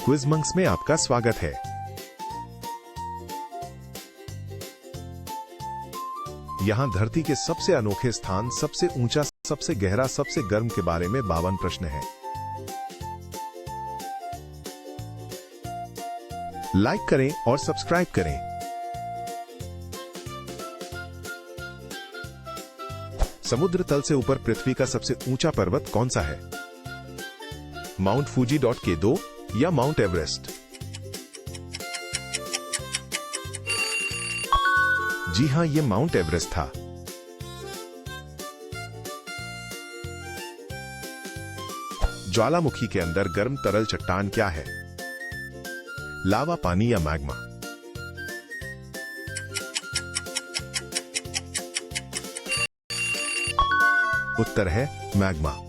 Quiz monks में आपका स्वागत है। यहाँ धरती के सबसे अनोखे स्थान, सबसे ऊंचा, सबसे गहरा, सबसे गर्म के बारे में 52 प्रश्न हैं। लाइक करें और सब्सक्राइब करें। समुद्र तल से ऊपर पृथ्वी का सबसे ऊंचा पर्वत कौन सा है? माउंट फूजी .K2 या माउंट एवरेस्ट? जी हां, यह माउंट एवरेस्ट था। ज्वालामुखी के अंदर गर्म तरल चट्टान क्या है? लावा, पानी या मैग्मा? उत्तर है मैग्मा।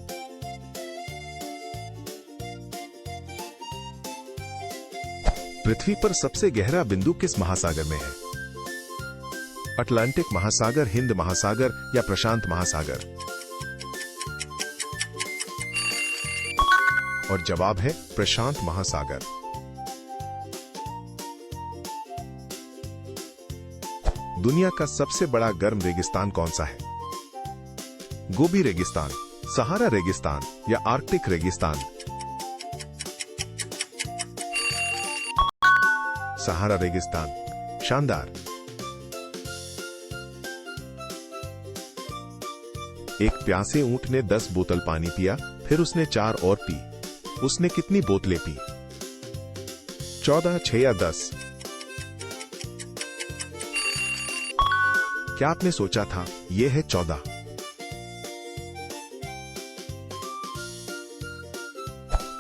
पृथ्वी पर सबसे गहरा बिंदु किस महासागर में है? अटलांटिक महासागर, हिंद महासागर या प्रशांत महासागर? और जवाब है प्रशांत महासागर। दुनिया का सबसे बड़ा गर्म रेगिस्तान कौन सा है? गोबी रेगिस्तान, सहारा रेगिस्तान या आर्कटिक रेगिस्तान? सहारा रेगिस्तान। शानदार। एक प्यासे ऊंट ने 10 बोतल पानी पिया, फिर उसने 4 और पी। उसने कितनी बोतलें पी? 14, 6 या 10? क्या आपने सोचा था? यह है 14।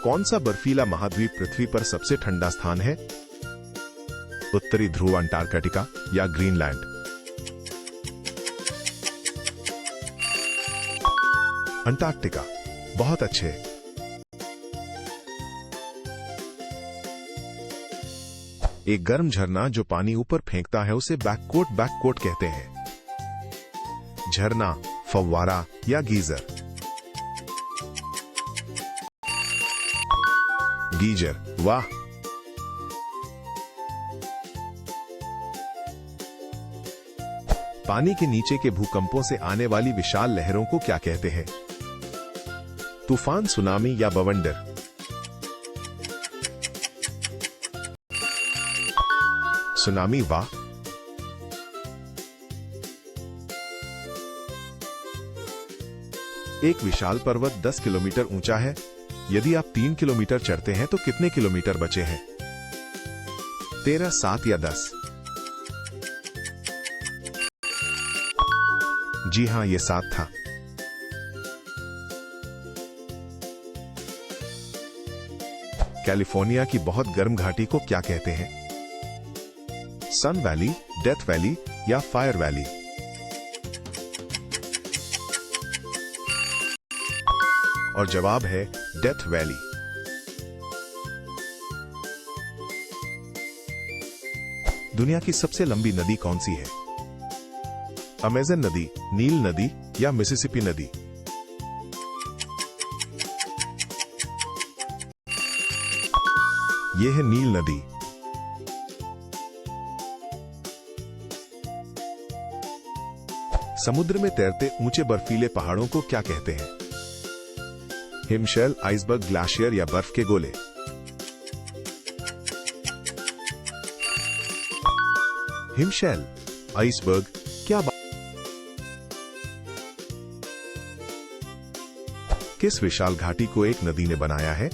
कौन सा बर्फीला महाद्वीप पृथ्वी पर सबसे ठंडा स्थान है? उत्तरी ध्रुव, अंटार्कटिका या ग्रीनलैंड? अंटार्कटिका। बहुत अच्छे। एक गर्म झरना जो पानी ऊपर फेंकता है उसे बैककोट कहते हैं। झरना, फव्वारा या गीजर? गीजर। वाह। पानी के नीचे के भूकंपों से आने वाली विशाल लहरों को क्या कहते हैं? तूफान, सुनामी या बवंडर? सुनामी। वाह। एक विशाल पर्वत 10 किलोमीटर ऊंचा है। यदि आप 3 किलोमीटर चढ़ते हैं तो कितने किलोमीटर बचे हैं? 13, 7 या 10? जी हां, यह 7 था। कैलिफोर्निया की बहुत गर्म घाटी को क्या कहते हैं? सन वैली, डेथ वैली या फायर वैली? और जवाब है डेथ वैली। दुनिया की सबसे लंबी नदी कौन सी है? अमेज़न नदी, नील नदी या मिसिसिपी नदी? यह है नील नदी। समुद्र में तैरते ऊंचे बर्फीले पहाड़ों को क्या कहते हैं? हिमशैल, आइसबर्ग, ग्लेशियर या बर्फ के गोले? हिमशैल, आइसबर्ग। क्या बात। किस विशाल घाटी को एक नदी ने बनाया है?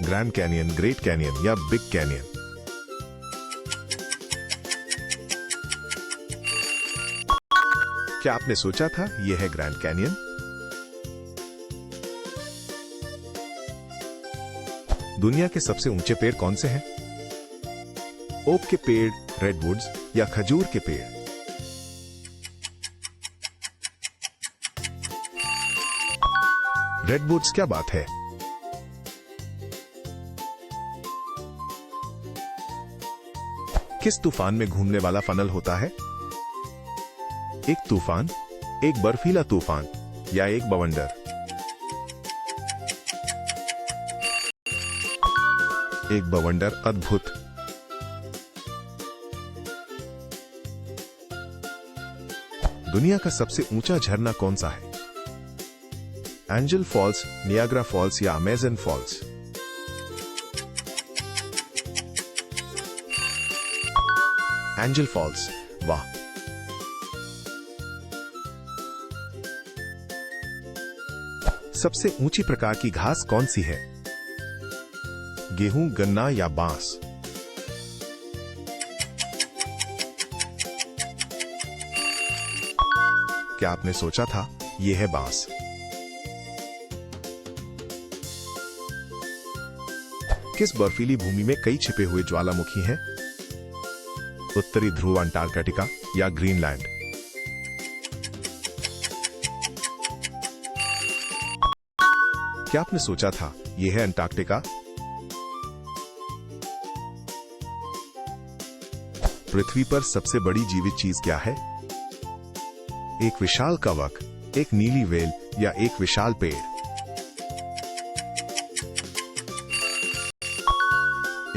ग्रैंड कैनियन, ग्रेट कैनियन या बिग कैनियन? क्या आपने सोचा था यह है ग्रैंड कैनियन? दुनिया के सबसे ऊंचे पेड़ कौन से हैं? ओक के पेड़, रेडवुड्स या खजूर के पेड़? रेडवुड्स। क्या बात है। किस तूफान में घूमने वाला फनल होता है? एक तूफान, एक बर्फीला तूफान या एक बवंडर? एक बवंडर अद्भुत। दुनिया का सबसे ऊंचा झरना कौन सा है? एंजल फॉल्स, नियाग्रा फॉल्स या अमेजन फॉल्स? Angel Falls. वाह। सबसे ऊंची प्रकार की घास कौन सी है? गेहूं, गन्ना या बांस? क्या आपने सोचा था यह है बांस? किस बर्फीली भूमि में कई छिपे हुए ज्वालामुखी हैं? उत्तरी ध्रुव, अंटार्कटिका या ग्रीनलैंड? क्या आपने सोचा था यह है अंटार्कटिका? पृथ्वी पर सबसे बड़ी जीवित चीज क्या है? एक विशाल कवक, एक नीली व्हेल या एक विशाल पेड़?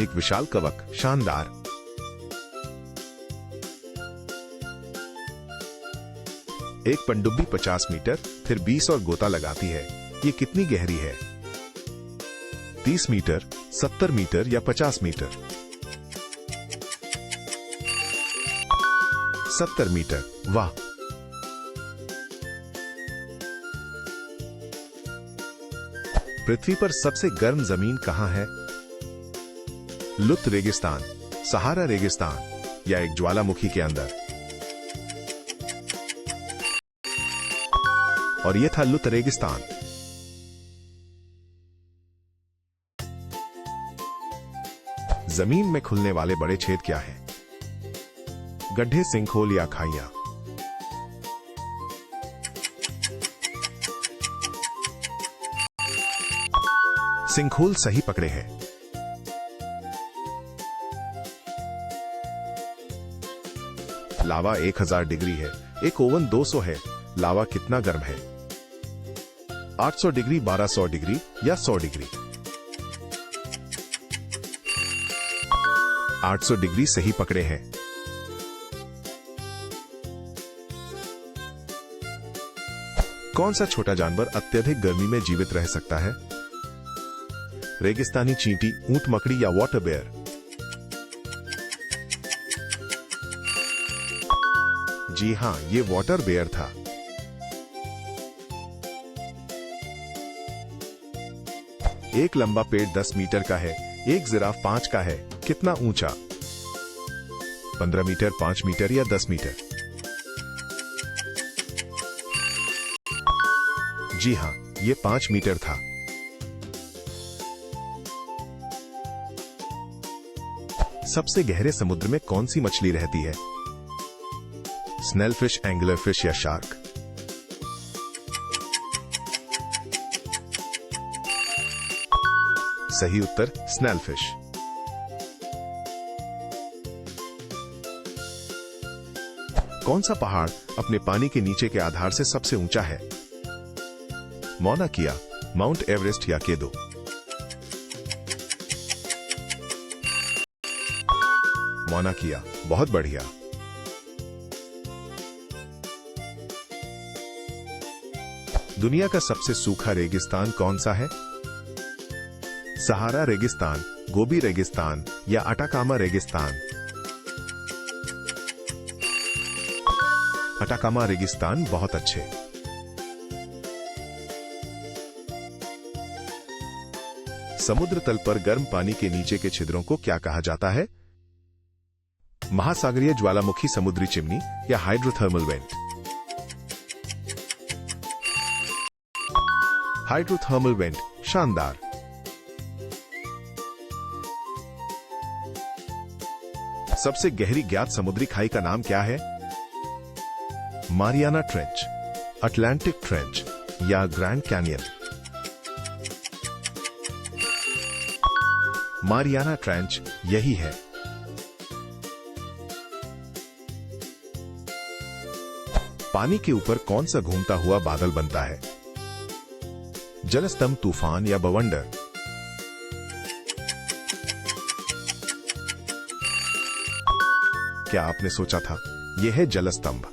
एक विशाल कवक। शानदार। एक पनडुब्बी 50 मीटर, फिर 20 और गोता लगाती है। ये कितनी गहरी है? 30 मीटर, 70 मीटर या 50 मीटर? 70 मीटर। वाह। पृथ्वी पर सबसे गर्म जमीन कहां है? लुत रेगिस्तान, सहारा रेगिस्तान या एक ज्वालामुखी के अंदर? और यह था लुत रेगिस्तान। जमीन में खुलने वाले बड़े छेद क्या हैं? गड्ढे, सिंकहोल या खाइयां? सिंकहोल सही पकड़े हैं। लावा 1000 डिग्री है, एक ओवन 200 है। लावा कितना गर्म है? 800 डिग्री, 1200 डिग्री या 100 डिग्री? 800 डिग्री सही पकड़े हैं। कौन सा छोटा जानवर अत्यधिक गर्मी में जीवित रह सकता है? रेगिस्तानी चींटी, ऊंट मकड़ी या वाटर बेयर? जी हां, ये वाटर बेयर था। एक लंबा पेड़ 10 मीटर का है, एक जिराफ 5 का है। कितना ऊंचा? 15 मीटर, 5 मीटर या 10 मीटर? जी हां, ये 5 मीटर था। सबसे गहरे समुद्र में कौन सी मछली रहती है? स्नेलफिश, एंगलरफिश या शार्क? सही उत्तर स्नेलफिश। कौन सा पहाड़ अपने पानी के नीचे के आधार से सबसे ऊंचा है? मौना किया, माउंट एवरेस्ट या केदो? मौना किया। बहुत बढ़िया। दुनिया का सबसे सूखा रेगिस्तान कौन सा है? सहारा रेगिस्तान, गोबी रेगिस्तान या अटाकामा रेगिस्तान? अटाकामा रेगिस्तान। बहुत अच्छे। समुद्र तल पर गर्म पानी के नीचे के छिद्रों को क्या कहा जाता है? महासागरीय ज्वालामुखी, समुद्री चिमनी या हाइड्रोथर्मल वेंट? Hydrothermal vent. शानदार। सबसे गहरी ज्ञात समुद्री खाई का नाम क्या है? मारियाना ट्रेंच, अटलांटिक ट्रेंच या ग्रैंड कैनियन? मारियाना ट्रेंच यही है। पानी के ऊपर कौन सा घूमता हुआ बादल बनता है? जलस्तंभ, तूफान या बवंडर? क्या आपने सोचा था? यह है जलस्तंभ।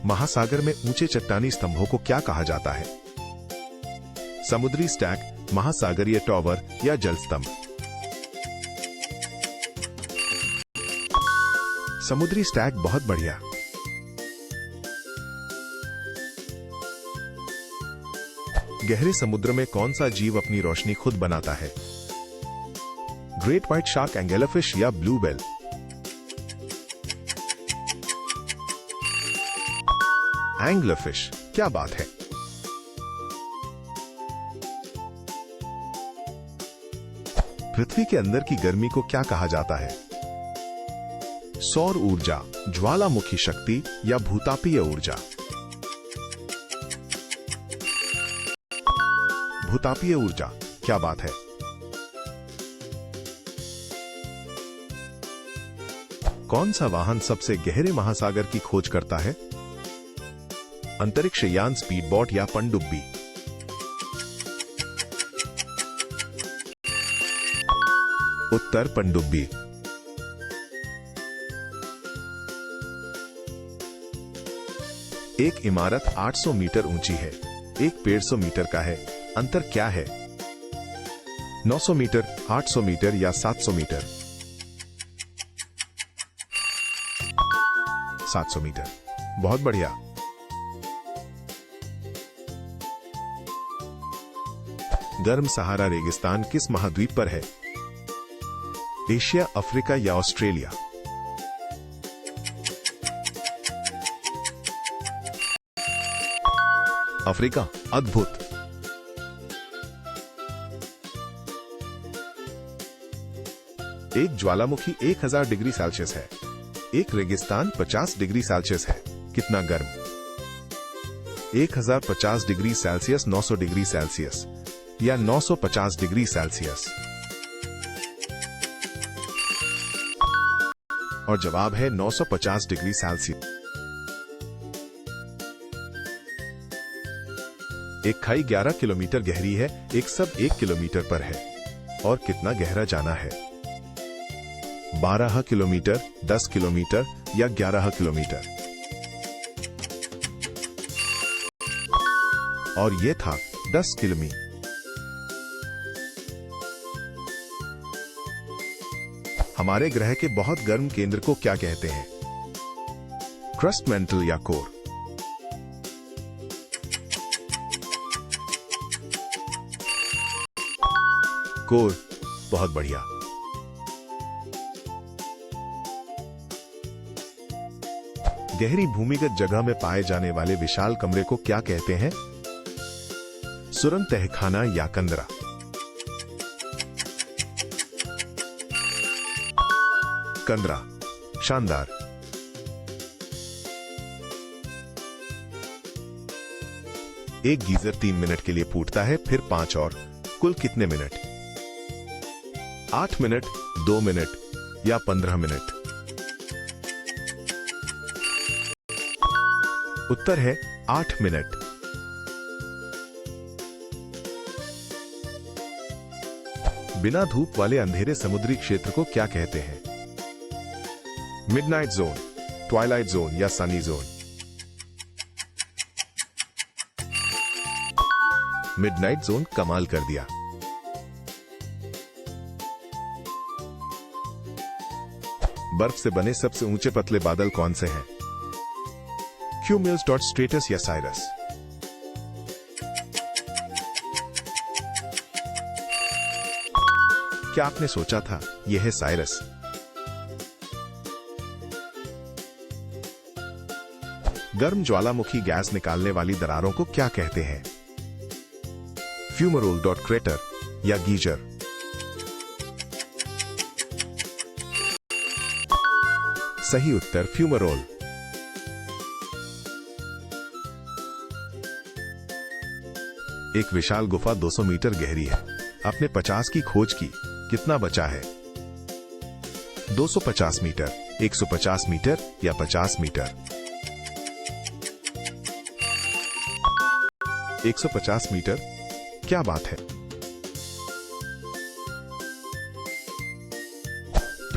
महासागर में ऊंचे चट्टानी स्तंभों को क्या कहा जाता है? समुद्री स्टैक, महासागरीय टॉवर या जलस्तंभ? समुद्री स्टैक, बहुत बढ़िया। गहरे समुद्र में कौन सा जीव अपनी रोशनी खुद बनाता है? ग्रेट व्हाइट शार्क, एंगेलफिश या ब्लू व्हेल? एंगलफिश, क्या बात है। पृथ्वी के अंदर की गर्मी को क्या कहा जाता है? सौर ऊर्जा, ज्वालामुखी शक्ति या भूतापीय ऊर्जा? भूतापीय ऊर्जा, क्या बात है। कौन सा वाहन सबसे गहरे महासागर की खोज करता है? अंतरिक्ष यान, स्पीडबोट या पनडुब्बी? उत्तर पनडुब्बी। एक इमारत 800 मीटर ऊंची है, एक पेड़ 100 मीटर का है, अंतर क्या है? 900 मीटर, 800 मीटर या 700 मीटर? 700 मीटर, बहुत बढ़िया। गर्म सहारा रेगिस्तान किस महाद्वीप पर है? एशिया, अफ्रीका या ऑस्ट्रेलिया? अफ्रीका, अद्भुत। एक ज्वालामुखी 1000 डिग्री सेल्सियस है, एक रेगिस्तान 50 डिग्री सेल्सियस है, कितना गर्म? 1050 डिग्री सेल्सियस, 900 डिग्री सेल्सियस या 950 डिग्री सेल्सियस? और जवाब है 950 डिग्री सेल्सियस। एक खाई 11 किलोमीटर गहरी है, एक सब 1 किलोमीटर पर है, और कितना गहरा जाना है? 12 किलोमीटर, 10 किलोमीटर या 11 किलोमीटर? और यह था 10 किलोमीटर। हमारे ग्रह के बहुत गर्म केंद्र को क्या कहते हैं? क्रस्ट, मेंटल या कोर? कोर, बहुत बढ़िया। गहरी भूमिगत जगह में पाए जाने वाले विशाल कमरे को क्या कहते हैं? सुरंग, तहखाना या कंदरा? कंदरा, शानदार। एक गीजर 3 मिनट के लिए फूटता है, फिर 5 और, कुल कितने मिनट? 8 मिनट, 2 मिनट या 15 मिनट? उत्तर है 8 मिनट। बिना धूप वाले अंधेरे समुद्री क्षेत्र को क्या कहते हैं? मिडनाइट जोन, ट्वाइलाइट जोन या सनी जोन? मिडनाइट जोन, कमाल कर दिया। बर्फ से बने सबसे ऊंचे पतले बादल कौन से हैं? क्यूमुलस, स्ट्रेटस या साइरस? क्या आपने सोचा था यह है साइरस? गर्म ज्वालामुखी गैस निकालने वाली दरारों को क्या कहते हैं? फ्यूमरोल, क्रेटर या गीजर? सही उत्तर फ्यूमरोल। एक विशाल गुफा 200 मीटर गहरी है, आपने 50 की खोज की, कितना बचा है? 250 मीटर, 150 मीटर या 50 मीटर? 150 मीटर, क्या बात है।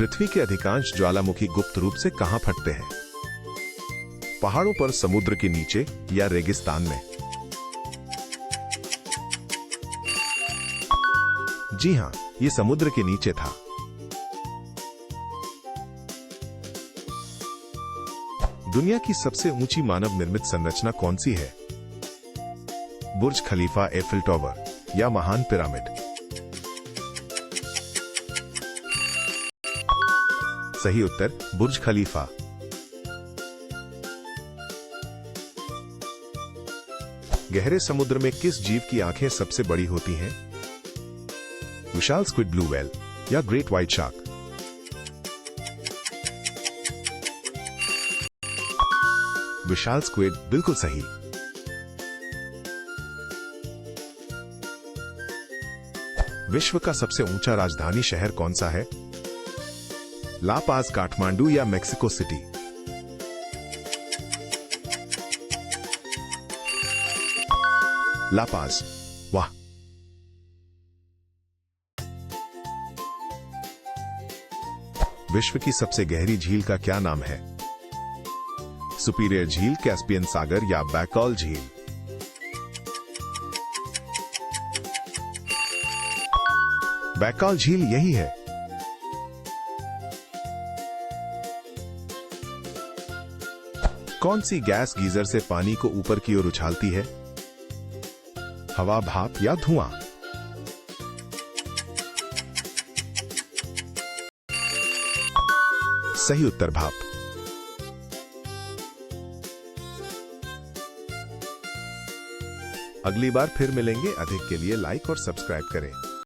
पृथ्वी के अधिकांश ज्वालामुखी गुप्त रूप से कहां फटते हैं? पहाड़ों पर, समुद्र के नीचे या रेगिस्तान में? जी हां, ये समुद्र के नीचे था। दुनिया की सबसे ऊंची मानव निर्मित संरचना कौन सी है? बुर्ज खलीफा, एफिल टावर या महान पिरामिड? सही उत्तर बुर्ज खलीफा। गहरे समुद्र में किस जीव की आंखें सबसे बड़ी होती हैं? विशाल स्क्विड, ब्लू व्हेल या ग्रेट व्हाइट शार्क? विशाल स्क्विड बिल्कुल सही। विश्व का सबसे ऊंचा राजधानी शहर कौन सा है? ला पाज, काठमांडू या मेक्सिको सिटी? ला पाज। वाह। विश्व की सबसे गहरी झील का क्या नाम है? सुपीरियर झील, कैस्पियन सागर या बैकॉल झील? बैकॉल झील यही है। कौन सी गैस गीजर से पानी को ऊपर की ओर उछालती है? हवा, भाप या धुआं? सही उत्तर भाप। अगली बार फिर मिलेंगे। अधिक के लिए लाइक और सब्सक्राइब करें।